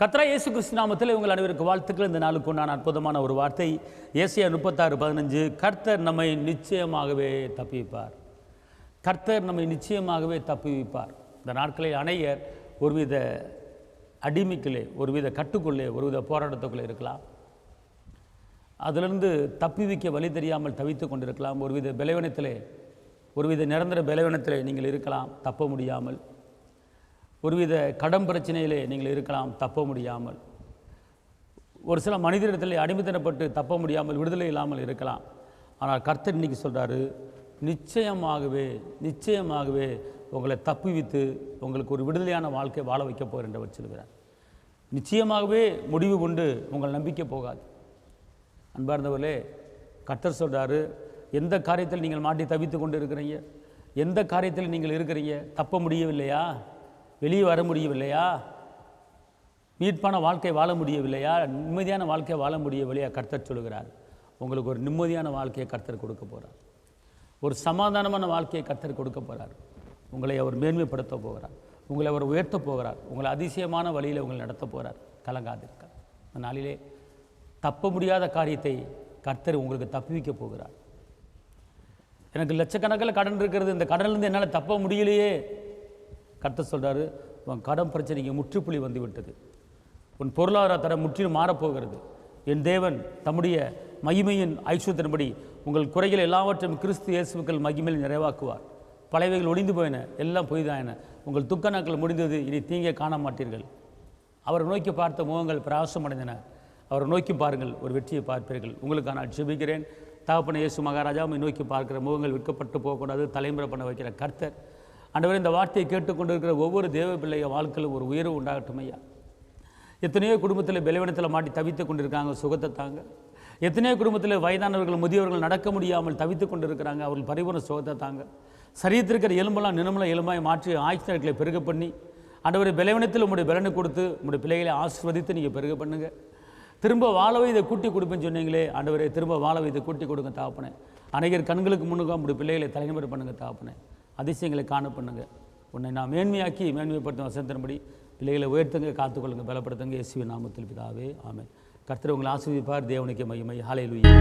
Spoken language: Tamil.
கர்த்தராகிய இயேசு கிறிஸ்து நாமத்தில் உங்கள் அனைவருக்கு வாழ்த்துக்கள். இந்த நாளுக்கு உண்டான அற்புதமான ஒரு வார்த்தை ஏசாயா 36:15. கர்த்தர் நம்மை நிச்சயமாகவே தப்புவிப்பார். கர்த்தர் நம்மை நிச்சயமாகவே தப்புவிப்பார். இந்த நாட்களில் அநேகர் ஒருவித அடிமைக்குள்ளே, ஒருவித கட்டுக்குள்ளே, ஒருவித போராட்டத்துக்குள்ளே இருக்கலாம். அதிலிருந்து தப்புவிக்க வழி தெரியாமல் தவித்து கொண்டிருக்கலாம். ஒருவித பலவீனத்திலே, ஒருவித நிரந்தர பலவீனத்திலே நீங்கள் இருக்கலாம், தப்ப முடியாமல். ஒருவித கடன் பிரச்சனையிலே நீங்கள் இருக்கலாம், தப்ப முடியாமல். ஒரு சில மனிதரிடத்தில் அடிமைத்தனப்பட்டு தப்ப முடியாமல், விடுதலை இல்லாமல் இருக்கலாம். ஆனால் கர்த்தர் இன்னைக்கு சொல்கிறாரு, நிச்சயமாகவே நிச்சயமாகவே உங்களை தப்புவித்து உங்களுக்கு ஒரு விடுதலையான வாழ்க்கை வாழ வைக்க போகிறேன் என்று அவர் சொல்கிறார். நிச்சயமாகவே முடிவு கொண்டு உங்கள் நம்பிக்கை போகாது. அன்பார்ந்தவர்களே, கர்த்தர் சொல்கிறாரு, எந்த காரியத்தில் நீங்கள் மாட்டி தவித்து கொண்டு இருக்கிறீங்க, எந்த காரியத்தில் நீங்கள் இருக்கிறீங்க, தப்ப முடியவில்லையா, வெளியே வர முடியவில்லையா, மீட்பான வாழ்க்கை வாழ முடியவில்லையா, நிம்மதியான வாழ்க்கை வாழ முடியவில்லையா, கர்த்தர் சொல்கிறார், உங்களுக்கு ஒரு நிம்மதியான வாழ்க்கையை கர்த்தர் கொடுக்க போகிறார். ஒரு சமாதானமான வாழ்க்கையை கர்த்தர் கொடுக்க போகிறார். உங்களை அவர் மேன்மைப்படுத்த போகிறார். உங்களை அவர் உயர்த்த போகிறார். உங்களை அதிசயமான வழியில் உங்களை நடத்த போகிறார். கலங்காதிருக்கார். அந்த நாளிலே தப்ப முடியாத காரியத்தை கர்த்தர் உங்களுக்கு தப்புவிக்க போகிறார். எனக்கு லட்சக்கணக்கில் கடன் இருக்கிறது, இந்த கடனிலிருந்து என்னால் தப்ப முடியலையே. கர்த்தர் சொல்கிறாரு, உன் கடன் பிரச்சனைக்கு முற்றுப்புள்ளி வந்து விட்டது. உன் பொருளாதார தரம் முற்றிலும் மாறப்போகிறது. என் தேவன் தம்முடைய மகிமையின் ஐஸ்வர்யத்தின்படி உங்கள் குறைகள் எல்லாவற்றையும் கிறிஸ்து இயேசுக்கள் மகிமையில் நிறைவாக்குவார். பழையவைகள் ஒளிந்து போயின, எல்லாம் பொய்தாயின. உங்கள் துக்க நாட்கள் முடிந்தது, இனி தீங்கே காண மாட்டீர்கள். அவரை நோக்கி பார்த்த முகங்கள் பிரகாசமடைந்தன. அவரை நோக்கி பாருங்கள், ஒரு வெற்றியை பார்ப்பீர்கள். உங்களுக்கு நான் ஜெபிக்கிறேன். தகப்பனை இயேசு மகாராஜாவை நோக்கி பார்க்கிற முகங்கள் விற்கப்பட்டு போகக்கூடாது. தலைமுறை பண்ண வைக்கிற கர்த்தர் ஆண்டவரே, இந்த வார்த்தையை கேட்டுக்கொண்டிருக்கிற ஒவ்வொரு தேவ பிள்ளைய வாழ்க்கையில் ஒரு உயர்வு உண்டாகட்டும் ஐயா. எத்தனையோ குடும்பத்தில் பலவீனத்தில் மாட்டி தவித்து கொண்டிருக்காங்க, சுகத்தை தாங்க. எத்தனையோ குடும்பத்தில் வயதானவர்கள், முதியவர்கள் நடக்க முடியாமல் தவித்து கொண்டிருக்கிறாங்க, அவர்கள் பரிபூர்ண சுகத்தை தாங்க. சரீரத்திற்கிற எலும்பெல்லாம் நினமல எலும்பாய் மாற்றி ஆயுஷ் நாட்களை பெருக பண்ணி ஆண்டவரை பலவீனத்தில் உங்களுடைய பலனை கொடுத்து உங்களுடைய பிள்ளைகளை ஆசீர்வதித்து நீங்கள் பெருக பண்ணுங்க. திரும்ப வாழவை இதை கூட்டி கொடுப்பேன்னு சொன்னீங்களே ஆண்டவரே, திரும்ப வாழவை இதை கூட்டி கொடுங்க தாப்பனே. அநேகர் கண்களுக்கு முன்னுக்கு உங்களுடைய பிள்ளைகளை தலைமுறை பண்ணுங்க தாப்பனே. அதிசயங்களை காண பண்ணுங்க. உன்னை நான் மேன்மையாக்கி மேன்மைப்படுத்தும் வசனத்தின்படி பிள்ளைகளை உயர்த்துங்க, காத்துக்கொள்ளுங்க, பலப்படுத்துங்க. இயேசுவின் நாமத்தில் பிதாவே, ஆமென். கர்த்தர் உங்களை ஆசீர்வதிப்பார். தேவனுக்கு மகிமை. ஹல்லேலூயா.